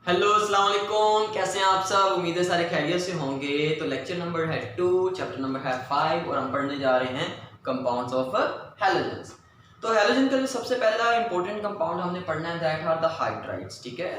Hello अस्सलाम वालेकुम, कैसे हैं आप सब। उम्मीद है सारे खैरियत से होंगे। तो लेक्चर नंबर है 2, चैप्टर नंबर है 5 और हम पढ़ने जा रहे हैं कंपाउंड्स ऑफ हैलोजेंस। तो हैलोजन का जो सबसे पहला इंपॉर्टेंट कंपाउंड हमने पढ़ना है दैट आर द हाइड्राइड्स। ठीक है,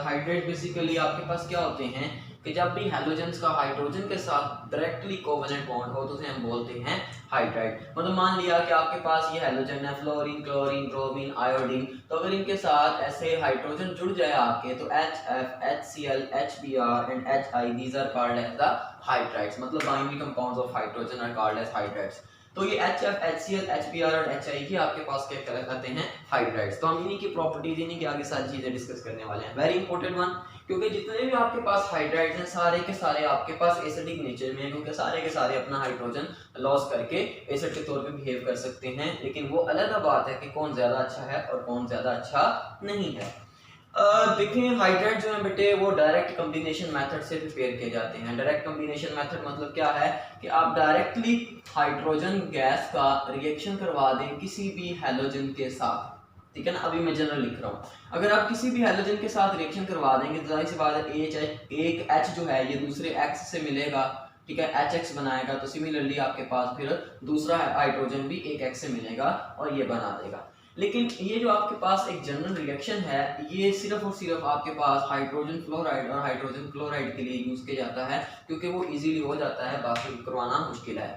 हाइड्राइड बेसिकली आपके पास क्या होते हैं कि जब भी हैलोजेंस का हाइड्रोजन के साथ डायरेक्टली कोवेलेंट बॉन्ड हो तो उसे हम बोलते हैं हाइड्राइड। मतलब मान लिया कि आपके पास ये हैलोजन है, फ्लोरीन, क्लोरीन, ब्रोमीन, आयोडीन, तो अगर इनके साथ ऐसे हाइड्रोजन जुड़ जाए आपके तो HF, HCl, HBr and HI these are called as the hydrides. मतलब binary compounds of hydrogen are called as hydrides. तो ये HF, HCl, HBr और HI की आपके पास क्या कहलाते हैं, हाइड्राइड्स। तो हम इन्हीं की प्रॉपर्टीज, इन्हीं की आगे सारी चीजें डिस्कस करने वाले हैं। वेरी इंपॉर्टेंट वन, क्योंकि जितने भी आपके पास हाइड्राइड्स हैं सारे के सारे आपके पास एसिडिक नेचर में हैं, क्योंकि सारे के सारे अपना हाइड्रोजन लॉस करके एसिड के तौर पे बिहेव कर सकते हैं। लेकिन वो अलग बात है कि कौन ज्यादा अच्छा है और कौन ज्यादा अच्छा नहीं है। देखिए हाइड्राइड जो है बेटे वो डायरेक्ट कॉम्बिनेशन मेथड से प्रिपेयर किए जाते हैं। डायरेक्ट कॉम्बिनेशन मेथड मतलब क्या है कि आप डायरेक्टली हाइड्रोजन गैस का रिएक्शन करवा दें किसी भी हैलोजन के साथ। ठीक है ना, अभी मैं जनरल लिख रहा हूँ। अगर आप किसी भी हैलोजन के साथ रिएक्शन करवा देंगे तो जाहिर सी बात है एक H जो है ये दूसरे X से मिलेगा। ठीक है, HX बनाएगा तो सिमिलरली आपके पास फिर दूसरा हाइड्रोजन भी एक X से मिलेगा और ये बना देगा। लेकिन ये जो आपके पास एक जनरल रिएक्शन है ये सिर्फ और सिर्फ आपके पास हाइड्रोजन फ्लोराइड और हाइड्रोजन क्लोराइड के लिए यूज किया जाता है, क्योंकि वो इजीली हो जाता है, बाकी करवाना मुश्किल है।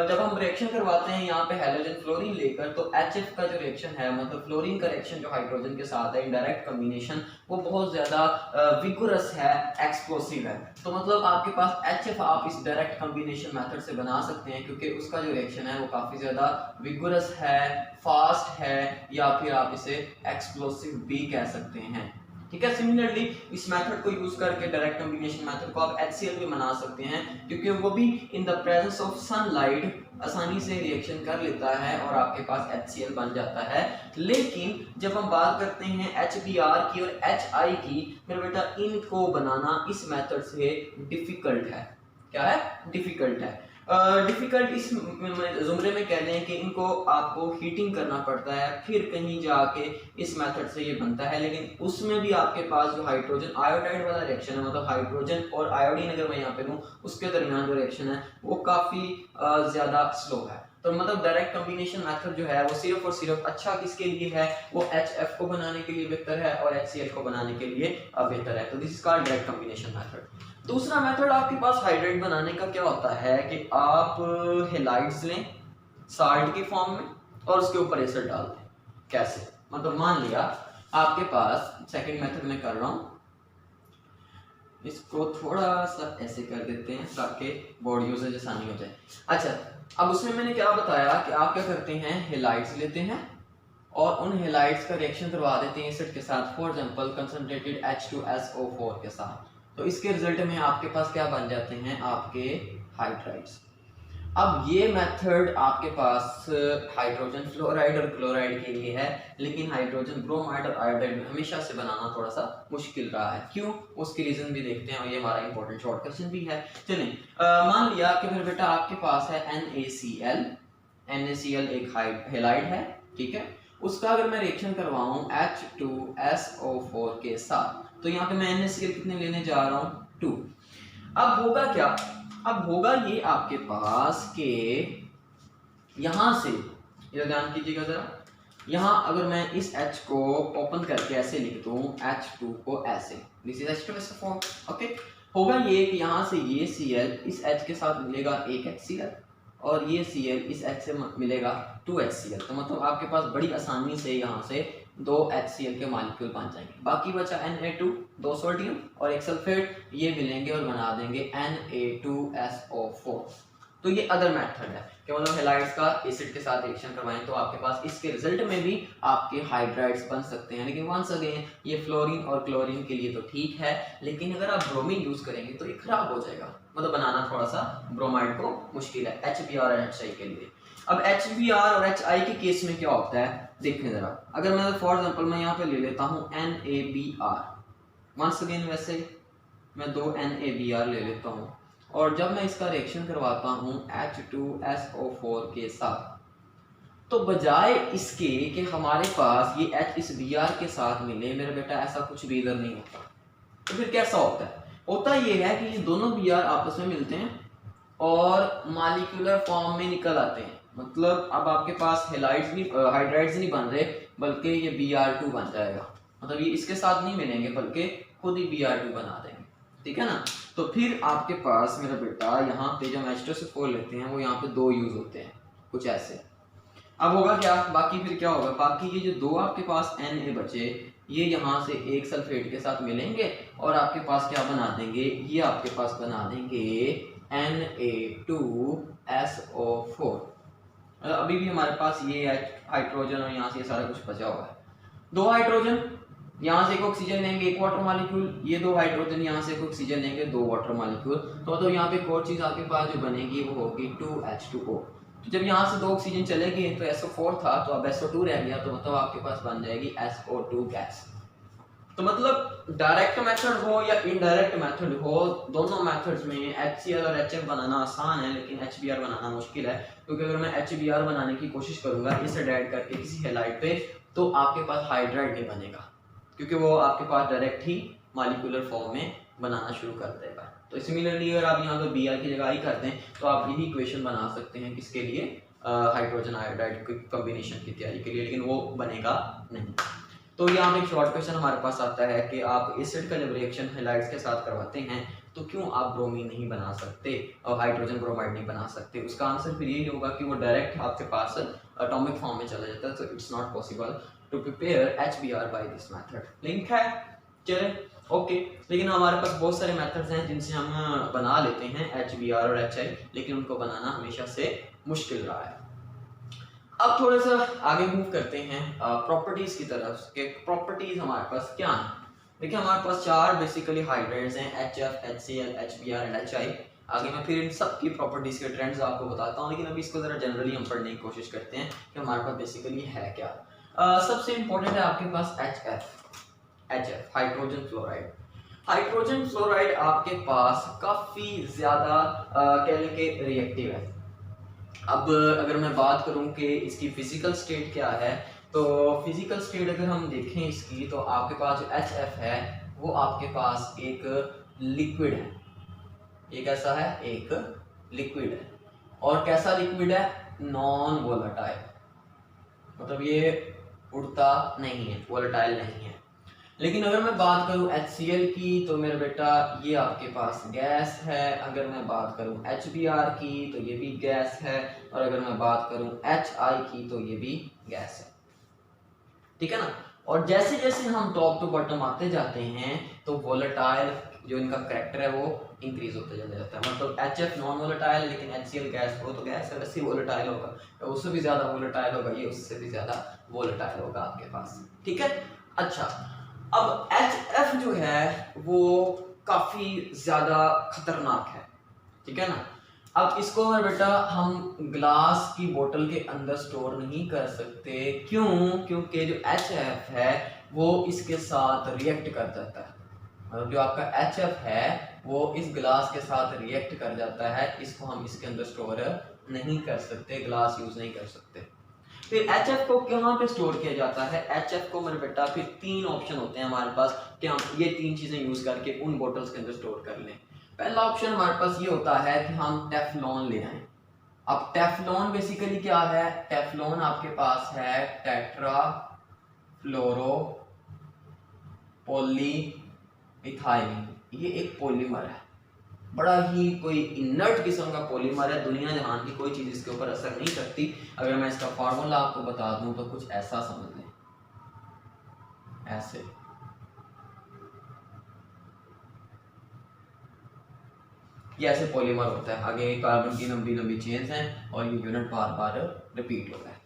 जब हम रिएक्शन करवाते हैं यहाँ पे हैलोजन फ्लोरीन लेकर तो HF का जो रिएक्शन है, मतलब फ्लोरीन का रिएक्शन जो हाइड्रोजन के साथ है इनडायरेक्ट कॉम्बिनेशन, वो बहुत ज्यादा विगोरस है, एक्सप्लोसिव है। तो मतलब आपके पास HF आप इस डायरेक्ट कॉम्बिनेशन मेथड से बना सकते हैं, क्योंकि उसका जो रिएक्शन है वो काफी ज्यादा विगोरस है, फास्ट है, या फिर आप इसे एक्सप्लोसिव भी कह सकते हैं। ठीक है, सिमिलरली इस मेथड को यूज करके डायरेक्ट कॉम्बिनेशन मेथड को आप HCl भी बना सकते हैं, क्योंकि वो भी in the presence of sunlight आसानी से रिएक्शन कर लेता है और आपके पास HCl बन जाता है। लेकिन जब हम बात करते हैं HBr की और HI की, मेरा बेटा इनको बनाना इस मेथड से डिफिकल्ट है। क्या है? डिफिकल्ट है। डिफिकल्ट इस जुमरे में कहते हैं कि इनको आपको हीटिंग करना पड़ता है, फिर कहीं जाके इस मेथड से ये बनता है। लेकिन उसमें भी आपके पास जो हाइड्रोजन आयोडाइड वाला रिएक्शन है, मतलब हाइड्रोजन और आयोडीन अगर मैं यहाँ पे लूँ उसके दरमियान जो रिएक्शन है वो काफी ज्यादा स्लो है। तो मतलब डायरेक्ट कॉम्बिनेशन मेथड जो है वो सिर्फ और सिर्फ अच्छा किसके लिए है, वो HF को बनाने के लिए बेहतर है और HCl को बनाने के लिए बेहतर है। तो this is called direct combination method. दूसरा मेथड आपके पास हाइड्राइड बनाने का क्या होता है कि आप हेलाइड्स लें साल्ट की फॉर्म में और उसके ऊपर एसिड डाल दें। कैसे? मतलब मान लिया आपके पास, सेकंड मेथड में कर रहा हूं, इसको थोड़ा सा ऐसे कर देते हैं ताकि बोर्ड यूजेज आसानी हो जाए। अच्छा, अब उसमें मैंने क्या बताया कि आप क्या करते हैं, हेलाइड्स लेते हैं और उन हेलाइड्स का रिएक्शन करवा देते हैं एसिड के साथ, फॉर एग्जांपल कंसंट्रेटेड H2SO4 के साथ। तो इसके रिजल्ट में आपके पास क्या बन जाते हैं, आपके हाइड्राइड्स। अब ये मेथड आपके पास हाइड्रोजन फ्लोराइड और क्लोराइड के लिए है, लेकिन हाइड्रोजन ब्रोमाइड और आयोडाइड में हमेशा से बनाना थोड़ा सा मुश्किल रहा है। क्यों? उसके रीजन भी देखते हैं और ये हमारा इंपॉर्टेंट शॉर्ट क्वेश्चन भी है। चलिए मान लिया कि मेरे बेटा आपके पास है NaCl। NaCl एक हेलाइड है, ठीक है। उसका अगर मैं रिएक्शन करवाऊं H2SO4 के साथ तो यहाँ पे मैं NaCl कितने लेने जा रहा हूँ, 2। अब होगा क्या, अब होगा ये आपके पास के यहां से, ये ध्यान कीजिएगा जरा, यहां अगर मैं इस H को ओपन करके ऐसे लिख दूं, H2 को ऐसे, दिस इज H2SO4। ओके, होगा ये कि यहां से ये Cl इस H के साथ मिलेगा एक HCl और ये Cl इस H से मिलेगा 2 HCl। तो मतलब आपके पास बड़ी आसानी से यहाँ से 2 HCl के मॉलिक्यूल बन जाएंगे। बाकी बचा Na2, 2 सोडियम और एक सल्फेट, ये मिलेंगे और बना देंगे Na2SO4। तो ये अदर मेथड है कि मतलब हेलाइड्स का एसिड के साथ रिएक्शन करवाएं तो आपके पास इसके रिजल्ट में भी आपके हाइड्राइड्स बन सकते हैं। लेकिन वंस अगेन ये फ्लोरीन और क्लोरीन के लिए तो ठीक है, लेकिन अगर आप ब्रोमीन यूज करेंगे तो ये खराब हो जाएगा, मतलब बनाना थोड़ा सा ब्रोमाइड को मुश्किल है HBr और HI के लिए। अब HBr और HI के केस में क्या होता है देखें जरा। अगर मैं फॉर एग्जांपल मैं यहाँ पे ले लेता हूँ NaBr, वंस अगेन वैसे मैं 2 NaBr ले लेता हूँ और जब मैं इसका रिएक्शन करवाता हूँ H2SO4 के साथ, तो बजाय इसके कि हमारे पास ये H इस Br के साथ मिले, मेरा बेटा ऐसा कुछ भी इधर नहीं होता। तो फिर कैसा होता है? होता ये है कि ये दोनों Br आपस में मिलते हैं और मॉलिक्यूलर फॉर्म में निकल आते हैं। मतलब अब आपके पास हाइड्राइड्स नहीं बन रहे, बल्कि ये Br2 बन जाएगा। मतलब ये इसके साथ नहीं मिलेंगे बल्कि खुद ही Br2 बना देंगे, ठीक है ना। तो फिर आपके पास मेरा बेटा यहाँ पे जब H2SO4 लेते हैं वो यहाँ पे 2 यूज होते हैं कुछ ऐसे। अब होगा क्या, बाकी फिर क्या होगा, बाकी ये जो 2 आपके पास Na बचे ये यहाँ से एक सल्फेट के साथ मिलेंगे और आपके पास क्या बना देंगे, ये आपके पास बना देंगे Na2SO4। अभी भी हमारे पास ये हाइड्रोजन और यहाँ से ये सारा कुछ बचा हुआ है। 2 हाइड्रोजन यहाँ से एक ऑक्सीजन लेंगे, 1 वाटर मॉलिक्यूल, ये 2 हाइड्रोजन यहाँ से एक ऑक्सीजन लेंगे, 2 वाटर मॉलिक्यूल। तो यहाँ पे एक और चीज आपके पास जो बनेगी वो होगी 2H2O। तो जब यहाँ से 2 ऑक्सीजन चले गए तो SO4 था तो अब SO2 रह गया, तो मतलब आपके पास बन जाएगी SO2 गैस। तो मतलब डायरेक्ट मेथड हो या इनडायरेक्ट मेथड हो, दोनों मेथड्स में HCl और HF बनाना आसान है लेकिन HBr बनाना मुश्किल है। क्योंकि अगर मैं HBr बनाने की कोशिश करूंगा इसे ऐड करके किसी हैलाइड पे, तो आपके पास हाइड्राइड नहीं बनेगा, क्योंकि वो आपके पास डायरेक्ट ही मॉलिक्यूलर फॉर्म में बनाना शुरू कर देगा। तो सिमिलरली अगर आप यहाँ पे Br की जगह ही कर दें तो आप यही इक्वेशन बना सकते हैं किसके लिए, हाइड्रोजन आयोडाइड कॉम्बिनेशन की तैयारी के लिए, लेकिन वो बनेगा नहीं। तो यहाँ पे एक शॉर्ट क्वेश्चन हमारे पास आता है कि आप एसिड का जब रिएक्शन हैलाइड्स के साथ करवाते हैं तो क्यों आप ब्रोमीन नहीं बना सकते और हाइड्रोजन ब्रोमाइड नहीं बना सकते। उसका आंसर फिर यही होगा कि वो डायरेक्ट आपके पास एटॉमिक फॉर्म में चला जाता है, तो it's not possible to prepare HBr by this method. Link है, चले ओके। लेकिन हमारे पास बहुत सारे मेथड्स हैं जिनसे हम बना लेते हैं HBr और HI, लेकिन उनको बनाना हमेशा से मुश्किल रहा है। अब थोड़ा सा आगे मूव करते हैं प्रॉपर्टीज की तरफ के प्रॉपर्टीज हमारे पास क्या हैं। देखिए हमारे पास 4 बेसिकली हाइड्राइड्स हैं, HF, HCl, HBr and HI। आगे मैं फिर इन सब की प्रॉपर्टीज के ट्रेंड्स आपको बताता हूँ, लेकिन अभी इसको जरा जनरली हम पढ़ने की कोशिश करते हैं कि हमारे पास बेसिकली है क्या। सबसे इंपॉर्टेंट है आपके पास HF hydrogen fluoride. Hydrogen fluoride आपके पास काफी ज्यादा कह लें कि रिएक्टिव है। अब अगर मैं बात करूं कि इसकी फिजिकल स्टेट क्या है, तो फिजिकल स्टेट अगर हम देखें इसकी, तो आपके पास जो HF है वो आपके पास एक लिक्विड है। एक ऐसा है, एक लिक्विड है। और कैसा लिक्विड है, नॉन वोलेटाइल, मतलब ये उड़ता नहीं है, वोलेटाइल नहीं है। लेकिन अगर मैं बात करूं HCl की, तो मेरा बेटा ये आपके पास गैस है। अगर मैं बात करूं HBr की तो ये भी गैस है, और अगर मैं बात करूं HI की तो ये भी गैस है, ठीक है ना। और जैसे जैसे हम टॉप टू बॉटम आते जाते हैं तो वोलेटाइल जो इनका कैरेक्टर है वो इंक्रीज होते चले जाता है। मतलब HF नॉन वोलेटाइल, लेकिन HCl गैस हो तो गैस है, वैसे वोलेटाइल होगा, उससे भी ज्यादा वोलेटाइल होगा, ये उससे भी ज्यादा वोलेटाइल होगा आपके पास, ठीक है। अच्छा, अब HF जो है वो काफी ज्यादा खतरनाक है, ठीक है ना। अब इसको मेरा बेटा हम ग्लास की बोतल के अंदर स्टोर नहीं कर सकते, क्यों? क्योंकि जो HF है वो इसके साथ रिएक्ट कर जाता है। मतलब जो आपका HF है वो इस ग्लास के साथ रिएक्ट कर जाता है, इसको हम इसके अंदर स्टोर नहीं कर सकते, ग्लास यूज नहीं कर सकते। फिर HF को कहाँ पे स्टोर किया जाता है? HF को मेरे बेटा फिर 3 ऑप्शन होते हैं हमारे पास कि हम ये 3 चीजें यूज करके उन बोतल्स के अंदर स्टोर कर लें। पहला ऑप्शन हमारे पास ये होता है कि हम टेफ्लॉन ले आए। अब टेफ्लॉन बेसिकली क्या है? टेफ्लॉन आपके पास है टेट्रा फ्लोरो पॉलीइथाइलिन, ये एक पॉलीमर है, बड़ा ही कोई इनर्ट किस्म का पॉलीमर है, दुनिया जहान की कोई चीज इसके ऊपर असर नहीं करती। अगर मैं इसका फार्मूला आपको बता दूं तो कुछ ऐसा समझ लें, ऐसे ये ऐसे पॉलीमर होता है, आगे कार्बन की लंबी लंबी चेन्स हैं और ये यूनिट बार बार रिपीट होता है।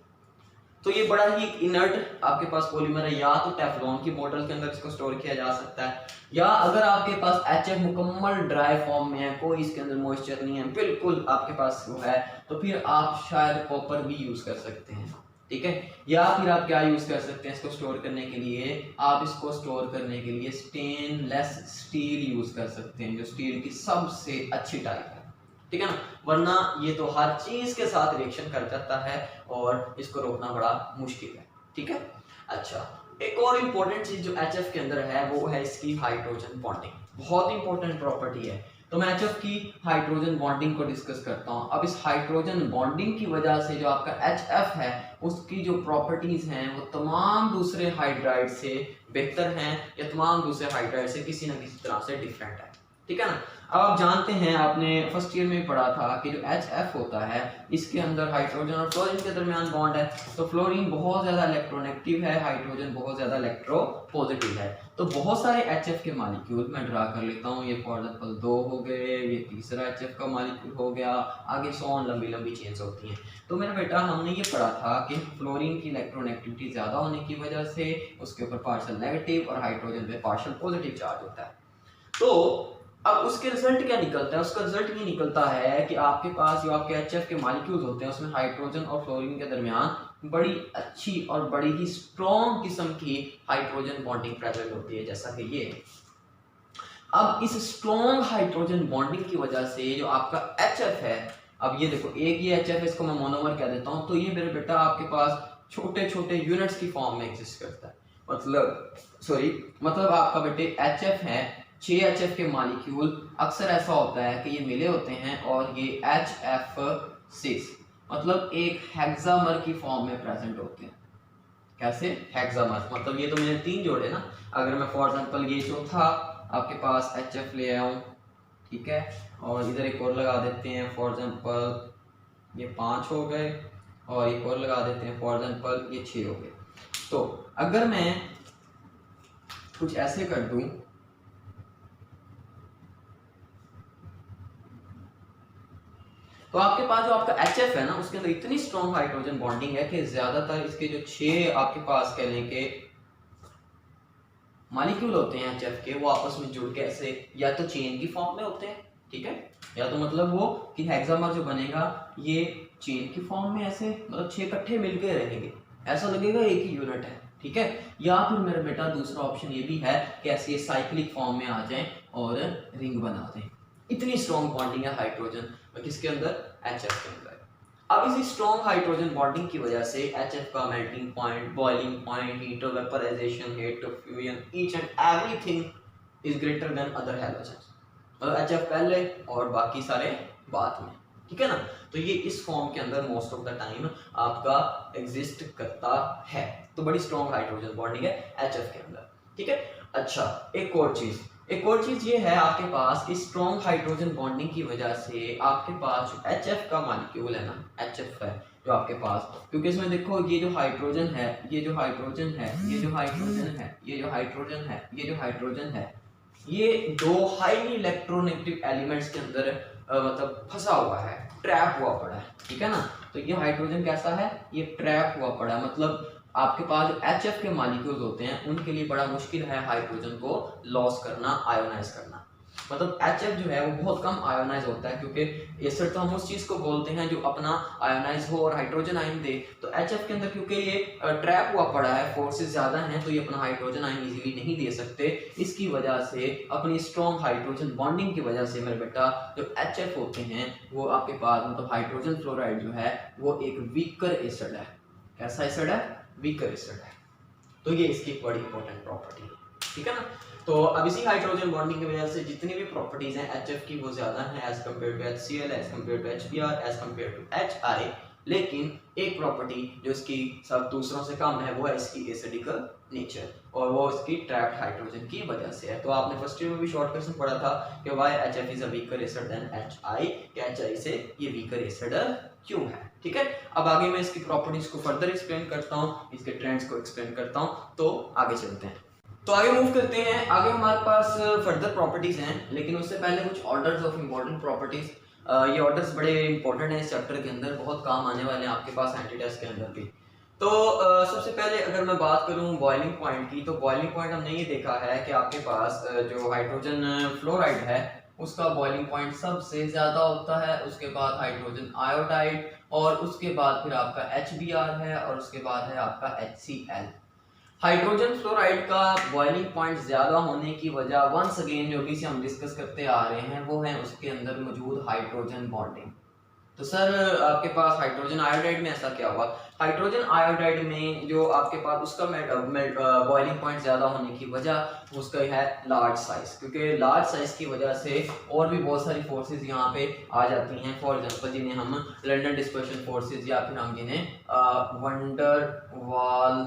तो ये बड़ा ही इनर्ट आपके पास पॉलीमर है। या तो टेफ्लॉन की बोतल के अंदर इसको स्टोर किया जा सकता है, या अगर आपके पास HF मुकम्मल ड्राई फॉर्म में है, कोई इसके अंदर मॉइस्चर नहीं है, बिल्कुल आपके पास वो है, तो फिर आप शायद कॉपर भी यूज कर सकते हैं, ठीक है। या फिर आप क्या यूज कर सकते हैं इसको स्टोर करने के लिए? आप इसको स्टोर करने के लिए स्टेनलेस स्टील यूज कर सकते हैं, जो स्टील की सबसे अच्छी टाइप है, ठीक है ना। वरना ये तो हर चीज के साथ रिएक्शन कर जाता है और इसको रोकना बड़ा मुश्किल है, ठीक है। अच्छा, एक और इम्पोर्टेंट चीज जो HF के अंदर है वो है इसकी हाइड्रोजन बॉन्डिंग, बहुत इंपॉर्टेंट प्रॉपर्टी है। तो मैं HF की हाइड्रोजन बॉन्डिंग को डिस्कस करता हूँ। अब इस हाइड्रोजन बॉन्डिंग की वजह से जो आपका HF है उसकी जो प्रॉपर्टीज हैं वो तमाम दूसरे हाइड्राइड से बेहतर हैं या तमाम दूसरे हाइड्राइड से किसी न किसी तरह से डिफरेंट है, ठीक है ना। अब आप जानते हैं, आपने फर्स्ट ईयर में पढ़ा था कि जो HF होता है इसके अंदर हाइड्रोजन और फ्लोरीन के दरमियान बॉन्ड है। तो फ्लोरीन बहुत ज्यादा इलेक्ट्रोनेगेटिव है, हाइड्रोजन बहुत ज्यादा इलेक्ट्रोपॉजिटिव है। तो बहुत सारे HF के मॉलिक्यूल मैं ड्रा कर लेता हूँ। ये फॉर एग्जांपल 2 हो गए, ये तीसरा HF का मॉलिक्यूल हो गया, आगे सो ऑन लंबी लंबी चेन्स होती हैं। तो मेरा बेटा हमने ये पढ़ा था कि फ्लोरीन की इलेक्ट्रोनेगेटिविटी ज्यादा होने की वजह से उसके ऊपर पार्शियल नेगेटिव और हाइड्रोजन पे पार्शियल पॉजिटिव चार्ज होता है। तो अब उसके रिजल्ट क्या निकलता है? उसका रिजल्ट ये निकलता है कि आपके पास जो आपके HF के मॉलिक्यूल्स होते हैं उसमें हाइड्रोजन और फ्लोरीन के दरमियान बड़ी अच्छी और बड़ी ही स्ट्रॉन्ग किस्म की हाइड्रोजन बॉन्डिंग प्रेजेंट होती है, जैसा कि ये। अब इस स्ट्रॉन्ग हाइड्रोजन बॉन्डिंग की वजह से जो आपका HF है, अब ये देखो एक ये HF है, इसको मैं मोनोमर कह देता हूँ। तो ये मेरे बेटा आपके पास छोटे छोटे यूनिट्स की फॉर्म में एग्जिस्ट करता है। मतलब आपका बेटे HF है, 6 HF के मॉलिक्यूल, अक्सर ऐसा होता है कि ये मिले होते हैं और ये HF6 मतलब एक हेक्सामर की फॉर्म में प्रेजेंट होते हैं। कैसे? हेक्सामर मतलब ये तो मैंने 3 जोड़े ना। अगर मैं फॉर एग्जांपल ये चौथा आपके पास HF ले आऊं, ठीक है, और इधर एक और लगा देते हैं, फॉर एग्जांपल ये 5 हो गए, और एक और लगा देते हैं, फॉर एग्जांपल ये 6 हो गए। तो अगर मैं कुछ ऐसे कर दूं, तो आपके पास जो आपका HF है ना उसके अंदर इतनी स्ट्रॉन्ग हाइड्रोजन बॉन्डिंग है कि ज्यादातर इसके जो 6 आपके पास कह लें कि मॉलिक्यूल होते हैं HF के, वो आपस में जुड़ के ऐसे या तो चेन की फॉर्म में होते हैं, ठीक है, या तो मतलब वो कि हेक्सामर जो बनेगा ये चेन की फॉर्म में ऐसे मतलब 6 इकट्ठे मिलके रहेंगे, ऐसा लगेगा एक ही यूनिट है, ठीक है। या फिर मेरा बेटा दूसरा ऑप्शन ये भी है कि ऐसे साइक्लिक फॉर्म में आ जाएं और रिंग बना दें। इतनी स्ट्रॉन्ग बॉन्डिंग है हाइड्रोजन किसके अंदर? HF के अंदर। अब इसी स्ट्रॉन्ग हाइड्रोजन बॉन्डिंग की वजह से HF का melting point, boiling point, heat of vaporisation, heat of fusion, each and everything is greater than other halogens. मतलब HF पहले और बाकी सारे बाद में, ठीक है ना। तो ये इस फॉर्म के अंदर मोस्ट ऑफ द टाइम आपका एग्जिस्ट करता है। तो बड़ी स्ट्रॉन्ग हाइड्रोजन बॉन्डिंग है HF के अंदर, ठीक है। अच्छा, एक और चीज ये है, आपके पास इस स्ट्रॉन्ग हाइड्रोजन बॉन्डिंग की वजह से आपके पास जो HF का मॉलिक्यूल है ना, HF है जो आपके पास, क्योंकि इसमें देखो ये जो हाइड्रोजन है, ये जो हाइड्रोजन है, ये जो हाइड्रोजन है, ये जो हाइड्रोजन है, ये जो हाइड्रोजन है, ये 2 हाईली इलेक्ट्रोनेगेटिव एलिमेंट्स के अंदर मतलब फंसा हुआ है, ट्रैप हुआ पड़ा है, ठीक है ना। तो ये हाइड्रोजन कैसा है? ये ट्रैप हुआ पड़ा है। मतलब आपके पास HF के मॉलिक्यूल्स होते हैं उनके लिए बड़ा मुश्किल है हाइड्रोजन को लॉस करना, आयोनाइज करना। मतलब HF जो है वो बहुत कम आयोनाइज होता है, क्योंकि एसिड तो हम उस चीज को बोलते हैं जो अपना आयोनाइज हो और हाइड्रोजन आयन दे। तो HF के अंदर क्योंकि ये ट्रैप हुआ पड़ा है, फोर्सेस ज्यादा हैं, तो ये अपना हाइड्रोजन आयन इजीली नहीं दे सकते। इसकी वजह से अपनी स्ट्रॉन्ग हाइड्रोजन बॉन्डिंग की वजह से मेरे बेटा जो HF होते हैं वो आपके पास मतलब हाइड्रोजन फ्लोराइड जो है वो एक वीकर एसिड है। कैसा एसिड है? वीकर एसिड है। तो ये इसकी बड़ी इंपॉर्टेंट प्रॉपर्टी है, ठीक है ना। तो अब इसी हाइड्रोजन बॉन्डिंग की वजह से जितनी भी प्रॉपर्टीज हैं HF की वो ज्यादा हैं as compared to HCl, as compared to HBr, as compared to HI। लेकिन एक प्रॉपर्टी जो इसकी सब दूसरों से कम है वो है इसकी एसिडिकल नेचर, और वो इसकी ट्रैप्ड हाइड्रोजन की वजह से है। तो आपने फर्स्ट ईयर में भी शॉर्ट क्वेश्चन पढ़ा था कि why HF is a weaker acid than HI, कि HI से ये वीकर एसिड क्यों है, ठीक है। अब आगे मैं इसकी प्रॉपर्टीज को फर्दर एक्सप्लेन करता हूँ, इसके ट्रेंड्स को एक्सप्लेन करता हूँ। तो आगे चलते हैं, तो आगे मूव करते हैं। आगे हमारे पास फर्दर प्रॉपर्टीज हैं, लेकिन उससे पहले कुछ ऑर्डर्स ऑफ इंपॉर्टेंट प्रॉपर्टीज। ये ऑर्डर्स बड़े इंपॉर्टेंट हैं इस चैप्टर के अंदर, बहुत काम आने वाले हैं आपके पास एंटी टेस्ट के अंदर भी। तो सबसे पहले अगर मैं बात करूं बॉइलिंग पॉइंट की, तो बॉइलिंग पॉइंट हमने ये देखा है कि आपके पास जो हाइड्रोजन फ्लोराइड है उसका बॉइलिंग पॉइंट सबसे ज्यादा होता है, उसके बाद हाइड्रोजन आयोडाइड, और उसके बाद फिर आपका HBr है, और उसके बाद है आपका HCl। हाइड्रोजन फ्लोराइड का बॉइलिंग पॉइंट ज्यादा होने की वजह वंस अगेन जो भी से हम डिस्कस करते आ रहे हैं वो है उसके अंदर मौजूद हाइड्रोजन बॉन्डिंग। तो सर आपके पास हाइड्रोजन आयोडाइड में ऐसा क्या हुआ? हाइड्रोजन आयोडाइड में जो आपके पास उसका बॉइलिंग पॉइंट ज़्यादा होने की वजह उसका है लार्ज साइज, क्योंकि लार्ज साइज की वजह से और भी बहुत सारी फोर्सेस यहाँ पे आ जाती हैं। फॉर एग्जांपल जिन्हें हम लंदन डिस्पर्शन फोर्सेस या फिर हम जिन्हें वंडर वाल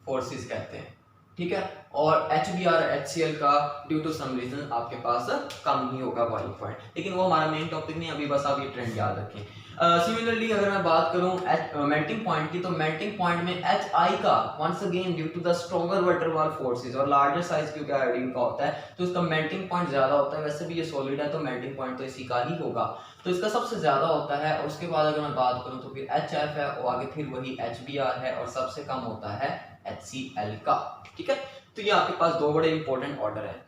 फोर्सेस कहते हैं, ठीक है। और HBr HCl का ड्यू टू सम रीजन आपके पास कम ही होगा बॉइलिंग पॉइंट, लेकिन वो हमारा मेन टॉपिक नहीं, अभी बस आप ये ट्रेंड याद रखें। सिमिलरली अगर मैं बात करूं मेल्टिंग पॉइंट की, तो मेल्टिंग पॉइंट में HI का once again due to the stronger van der Waals forces और लार्जर साइज क्योंकि आयोडीन का होता है तो इसका मेल्टिंग पॉइंट ज्यादा होता है। वैसे भी ये सॉलिड है तो मेल्टिंग पॉइंट तो इसी का ही होगा, तो इसका सबसे ज्यादा होता है। और उसके बाद अगर मैं बात करूं तो फिर HF है और आगे फिर वही HBr है और सबसे कम होता है HCl का, ठीक है। तो ये आपके पास दो बड़े इंपॉर्टेंट ऑर्डर है।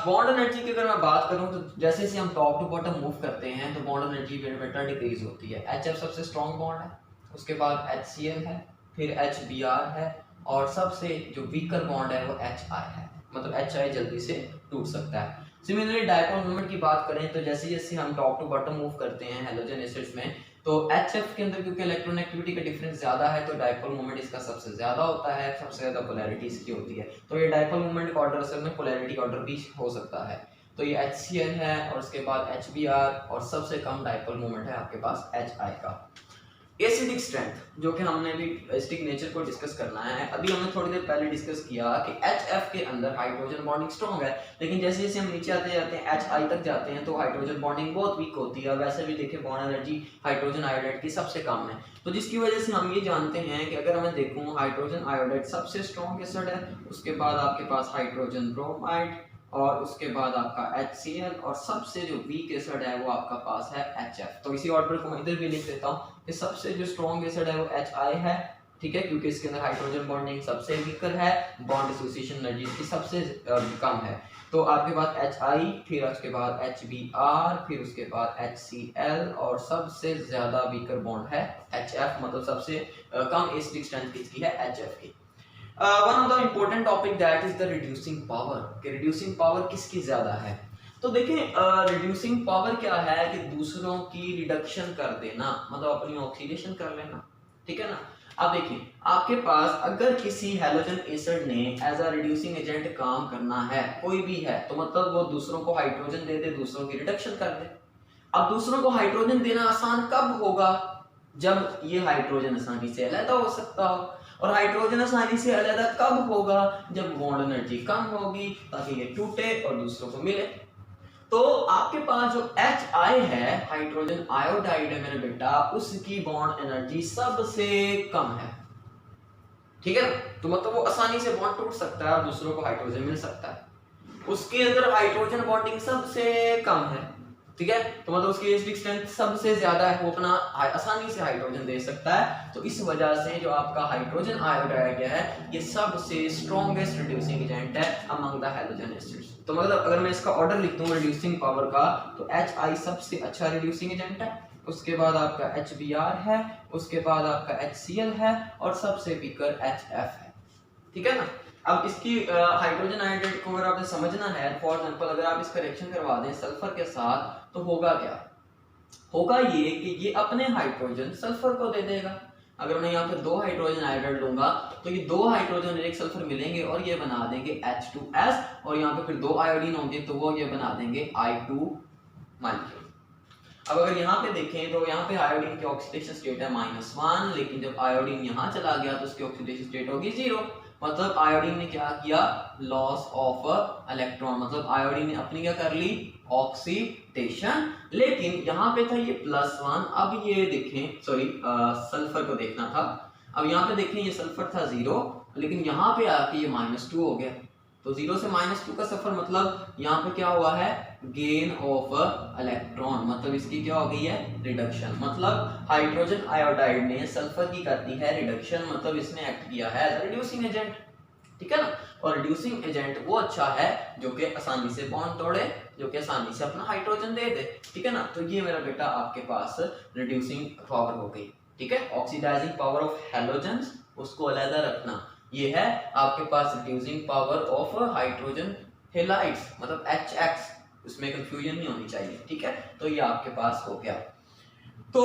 बॉन्ड एनर्जी की अगर मैं बात करूं तो जैसे जैसे हम टॉप टू बॉटम मूव करते हैं तो बॉन्ड एनर्जी बेटा डिक्रीज होती है। HF सबसे स्ट्रॉन्ग बॉन्ड है, उसके बाद HCl है, फिर HBr है और सबसे जो वीकर बॉन्ड है वो HI है, मतलब HI जल्दी से टूट सकता है। सिमिलरली डायपोल मोमेंट की बात करें तो जैसे जैसे हम टॉप टू बॉटम मूव करते हैं हैलोजन एसिड्स में तो HF के अंदर क्योंकि इलेक्ट्रोनेगेटिविटी का डिफरेंस ज्यादा है तो डायपोल मोमेंट इसका सबसे ज्यादा होता है, सबसे ज्यादा पोलैरिटी इसकी होती है। तो ये डायपोल मोमेंट का ऑर्डर असल में पोलैरिटी ऑर्डर भी हो सकता है। तो ये HCl है और उसके बाद HBr और सबसे कम डायपोल मोमेंट है आपके पास HI का। एसिडिक स्ट्रेंथ जो कि हमने अभी एसिडिक नेचर को डिस्कस करना है, अभी हमने थोड़ी देर पहले डिस्कस किया कि HF के अंदर हाइड्रोजन बॉन्डिंग स्ट्रॉन्ग है, लेकिन जैसे जैसे हम नीचे आते जाते हैं HI तक जाते हैं तो हाइड्रोजन बॉन्डिंग बहुत वीक होती है। वैसे भी देखिए बॉन्ड एनर्जी हाइड्रोजन आयोडाइड की सबसे कम है, तो जिसकी वजह से हम ये जानते हैं कि अगर मैं देखूं हाइड्रोजन आयोडाइड सबसे स्ट्रॉन्ग एसिड है, उसके बाद आपके पास हाइड्रोजन ब्रोमाइड और उसके बाद आपका HCl और सबसे जो वीक एसिड है वो आपका पास है HF। तो इसी ऑर्डर को मैं इधर भी लिख देता हूँ कि सबसे जो स्ट्रॉन्ग एसिड है वो HI है, ठीक है, क्योंकि इसके अंदर हाइड्रोजन बॉन्डिंग सबसे वीकर है, बॉन्ड एसोसिएशन एनर्जी इसकी सबसे कम है। तो आपके पास HI, फिर उसके बाद HBr, फिर उसके बाद HCl और सबसे ज्यादा वीकर बॉन्ड है HF, मतलब सबसे कम एसिडिक स्ट्रेंथ किसकी है? HF की। One of the important topic that is the reducing power, कि रिड्यूसिंग पावर किसकी ज्यादा है। तो देखें रिड्यूसिंग पावर क्या है कि दूसरों की रिडक्शन कर देना, मतलब अपनी ऑक्सीडेशन कर लेना, ठीक है ना। अब देखिए आपके पास अगर किसी हैलोजन एसिड ने एज अ रिड्यूसिंग एजेंट काम करना है, कोई भी है, तो मतलब वो दूसरों को हाइड्रोजन दे दे, दूसरों की रिडक्शन कर दे। अब दूसरों को हाइड्रोजन देना आसान कब होगा? जब ये हाइड्रोजन आसानी से अलग हो सकता हो। और हाइड्रोजन आसानी से अलग कब होगा? जब बॉन्ड एनर्जी कम होगी ताकि ये टूटे और दूसरों को मिले। तो आपके पास जो HI है, हाइड्रोजन आयोडाइड है मेरे बेटा, उसकी बॉन्ड एनर्जी सबसे कम है, ठीक है। तो मतलब वो आसानी से बॉन्ड टूट सकता है और दूसरों को हाइड्रोजन मिल सकता है। उसके अंदर हाइड्रोजन बॉन्डिंग सबसे कम है, ठीक है, तो मतलब उसकी एसिडिक स्ट्रेंथ सबसे ज्यादा है, वो अपना आसानी से हाइड्रोजन दे सकता है। तो इस वजह से जो आपका हाइड्रोजन आयोडाइड है ये सबसे स्ट्रॉन्गेस्ट रिड्यूसिंग एजेंट है अमंग द हैलोजन एसिड्स। तो मतलब अगर मैं इसका ऑर्डर लिख दूं रिड्यूसिंग पावर का तो HI सबसे अच्छा रिड्यूसिंग एजेंट है, उसके बाद आपका HBr है, उसके बाद आपका HCl है और सबसे वीकर HF है, ठीक है ना। अब इसकी हाइड्रोजन आयोडाइड को अगर आपने समझना है, फॉर एग्जांपल अगर आप इसका रिएक्शन करवा दें सल्फर के साथ तो होगा क्या? होगा ये कि ये अपने हाइड्रोजन सल्फर को दे देगा। अगर मैं यहाँ पे दो हाइड्रोजन आयोडाइड लूंगा तो ये दो हाइड्रोजन और एक सल्फर मिलेंगे और ये बना देंगे H2S और यहाँ पे फिर दो आयोडीन होंगे तो वो ये बना देंगे I2 मॉलिक्यूल। अब अगर यहाँ पे देखें तो यहाँ पे आयोडीन की ऑक्सीडेशन स्टेट है -1, लेकिन जब आयोडीन यहाँ चला गया तो उसकी ऑक्सीडेशन स्टेट होगी 0, मतलब आयोडीन ने क्या किया? लॉस ऑफ इलेक्ट्रॉन, मतलब आयोडीन ने अपनी क्या कर ली? ऑक्सीडेशन। लेकिन यहाँ पे था ये +1, अब ये देखें, सॉरी सल्फर को देखना था, अब यहाँ पे देखें ये सल्फर था 0, लेकिन यहाँ पे आके ये -2 हो गया। तो 0 से -2 का सफर मतलब यहाँ पे क्या हुआ है? गेन ऑफ इलेक्ट्रॉन, मतलब इसकी क्या हो गई है? रिडक्शन। मतलब हाइड्रोजन आयोडाइड ने सल्फर की कर दी है रिडक्शन, मतलब इसने एक्ट किया है एज रिड्यूसिंग एजेंट, ठीक है ना। और रिड्यूसिंग एजेंट वो अच्छा है जो कि आसानी से बॉन्ड तोड़े, जो कि आसानी से अपना हाइड्रोजन दे दे, ठीक है ना। तो ये मेरा बेटा आपके पास रिड्यूसिंग पावर हो गई, ठीक है। ऑक्सीडाइजिंग पावर ऑफ हैलोजेंस उसको अलग रखना, ये है आपके पास reducing power of hydrogen halides, मतलब HX, उसमें कंफ्यूजन नहीं होनी चाहिए, ठीक है। तो ये आपके पास हो गया। तो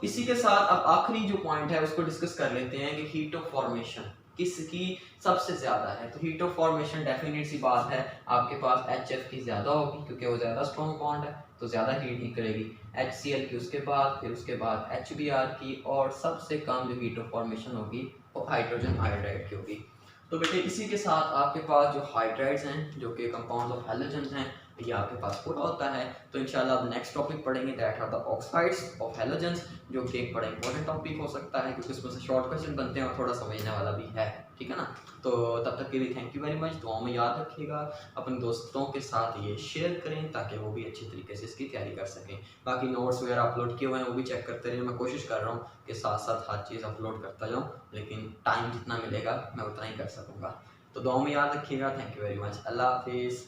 इसी के साथ अब आखिरी जो पॉइंट है उसको डिस्कस कर लेते हैं कि हीट ऑफ फॉर्मेशन किसकी सबसे ज़्यादा है। तो हीट ऑफ फॉर्मेशन डेफिनेट सी बात है, आपके पास HF की ज़्यादा होगी क्योंकि वो ज़्यादा स्ट्रॉन्ग बॉन्ड है तो ज़्यादा हीट निकलेगी, HCl की उसके बाद, फिर उसके बाद HBr की, और सबसे कम जो हीट ऑफ फॉर्मेशन होगी वो हाइड्रोजन आयोडाइड की होगी। तो बेटे इसी के साथ आपके पास जो हाइड्राइड्स हैं जो कि कंपाउंड ऑफ हैलोजेंस हैं ये आपके पास पूरा होता है। तो इंशाल्लाह अब नेक्स्ट टॉपिक पढ़ेंगे that are the oxides of halogens, जो कि एक बड़ा इंपॉर्टेंट टॉपिक हो सकता है क्योंकि उसमें से शॉर्ट क्वेश्चन बनते हैं और थोड़ा समझने वाला भी है, ठीक है ना। तो तब तक के लिए थैंक यू वेरी मच, दुआओं में याद रखिएगा, अपने दोस्तों के साथ ये शेयर करें ताकि वो भी अच्छी तरीके से इसकी तैयारी कर सकें। बाकी नोट्स वगैरह अपलोड किए हुए हैं वो भी चेक करते रहिए, मैं कोशिश कर रहा हूँ कि साथ साथ हर चीज़ अपलोड करता जाऊँ, लेकिन टाइम जितना मिलेगा मैं उतना ही कर सकूँगा। तो दुआओं में याद रखिएगा, थैंक यू वेरी मच, अल्लाह हाफिज़।